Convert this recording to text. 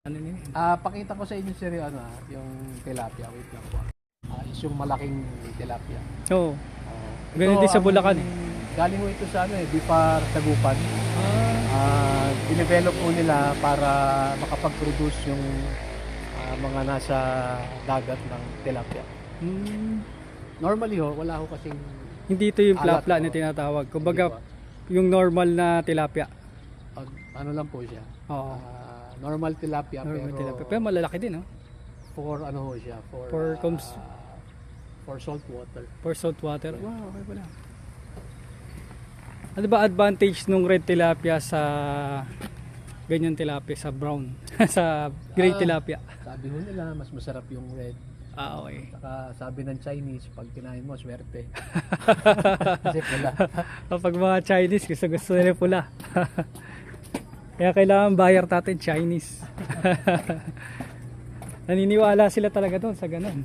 Ano nila? Pakita ko sa inyo sir yung tilapia. Wait lang po. Is yung malaking tilapia. Oo. Ganun din sa Bulacan eh. Galing mo ito sa Bifar, Tagupan. Dinevelop po nila para makapag-produce yung mga nasa dagat ng tilapia. Normally wala ho kasing Hindi ito yung alat, plapla na tinatawag. Kumbaga, yung normal na tilapia. ano lang po siya. Oo. Normal tilapia Normal pero tilapia. Pero malalaki din, no? for ano ho siya, for salt water. For salt water. Wow, okay pala. Ano ba advantage nung red tilapia sa ganyan tilapia sa brown? Sa gray tilapia? Sabi ho nila, mas masarap yung red. Okay. Saka sabi ng Chinese, pag kinain mo, swerte. Kasi pula. Kapag mga Chinese, gusto nila pula. Kaya kailangan buyer natin Chinese. Naniniwala sila talaga doon sa ganun.